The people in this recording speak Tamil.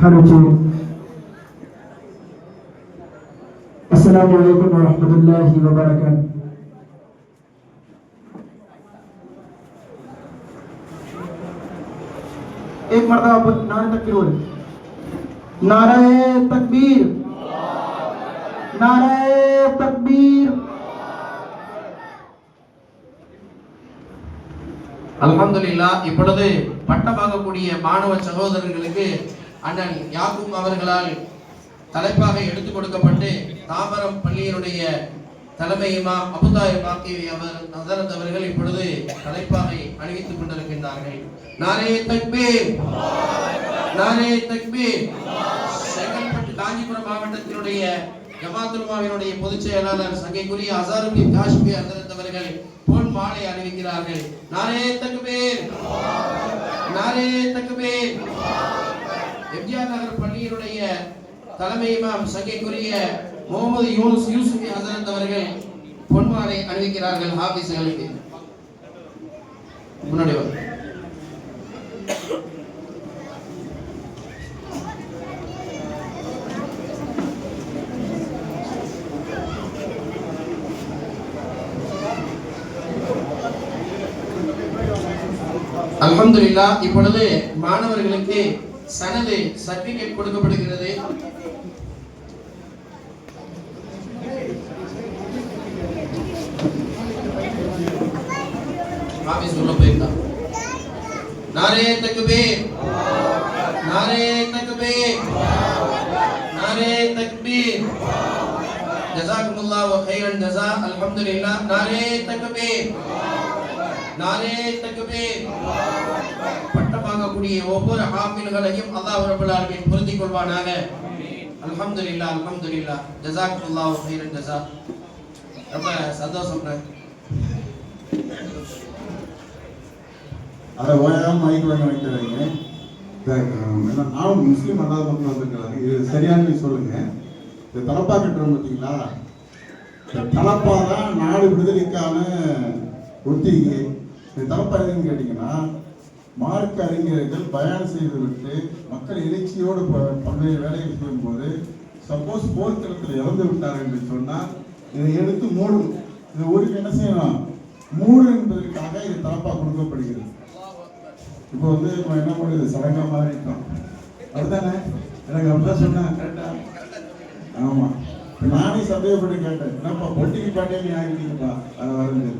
खर्चे। अस्सलामु अलैकुम वरहमतुल्लाहि वबरकातुह। एक मरतबा नारे तकबीर बोले, नारे तकबीर, नारे तकबीर। அல்ஹம்துலில்லாஹ். இப்பொழுது பட்டமாகக்கூடிய மாணவ சகோதரர்களுக்கு அண்ணன் யாக்கூப் அவர்களால் தலைப்பாக எடுத்துக் கொடுக்கப்பட்டு தாம்பரம் பள்ளியினுடைய தலைமை இமாம் அபுதாயிர் பாக்கி ஹஸரத் அவர்கள் இப்பொழுது தலைப்பாகை அணிவித்துக் கொண்டிருக்கின்றார்கள். நாரே தக்பீர், நாரே தக்பீர். செங்கல்பட்டு காஞ்சிபுரம் மாவட்டத்தினுடைய ஜமாத்துல் உலமாவினுடைய பொதுச் செயலாளர் சங்கைக்குரிய அஸாருதீன் காஷ்மி ஹஸரத் அவர்கள் பொன் மாலை அணிவிக்கிறார்கள். நாரே தக்பீர், நாரே தக்பீர். எம்ஜிஆர் நகர் பள்ளியினுடைய தலைமை இமாம் சங்கைக்குரிய முகமது யூனுஸ் யூசுஃபி ஹஸரத் அவர்கள் பொன் மாலை அணிவிக்கிறார்கள். ஹாஃபிஸ்களுக்கு முன்னாடி வாங்க. அல்ஹம்துலில்லாஹ். இப்பொழுது மாணவர்களுக்கு சனது சர்டிபிகேட் கொடுக்கப்படுகிறது. ஆபீஸ் உள்ள போயிருந்தா. நாரே தக்பீர், நாரே தக்பீர், நாரே தக்பீர். ஜஸாக்குமுல்லாஹு கைரன் ஜஸா. அல்ஹம்துலில்லாஹ். நாரே தக்பீர், நாரே தக்பீர். பட்டமாகக்கூடிய ஒவ்வொரு ஹாஃபில்களையும் அல்லாஹ் ரப்பல் ஆலமீன் பொருந்திக் கொள்வானாக. அல்ஹம்துலில்லாஹ், அல்ஹம்துலில்லாஹ். ஜஸாக்குமுல்லாஹு கைரன் ஜஸா. ரொம்ப சந்தோஷம். அதை ஓயாமல் மைக் வாங்க வைக்கிறாங்க. நானும் முஸ்லீம் அல்லாத மக்கள் வந்துருக்கிறாங்க. இது சரியான சொல்லுங்க. இந்த தலப்பா கட்டுறோம் பார்த்தீங்களா, இந்த தலப்பா தான் நாடு விடுதலைக்கான ஒத்திகை. இந்த தலப்பா எதுன்னு கேட்டிங்கன்னா, மார்க்க அறிஞர்கள் பயணம் செய்துவிட்டு மக்கள் எழுச்சியோடு பல்வேறு வேலைகள் செய்யும்போது சப்போஸ் போர்க்களத்தில் இறந்து விட்டார் என்று சொன்னால் இதை எடுத்து மூடும். இது ஊருக்கு என்ன செய்யணும்? மூடு என்பதற்காக இது தலப்பா கொடுக்கப்படுகிறது. இப்போ வந்து என்ன பண்ணுது, சடங்கா மாறிட்டோம். அதுதானே எனக்கு அப்படிதான் சொன்னேன். கரெக்டா? ஆமா. நானே சந்தேகப்பட்டு கேட்டேன், என்னப்பா பொட்டிக்கு பாட்டே நீ ஆகிட்டீங்கப்பா. அது வருது.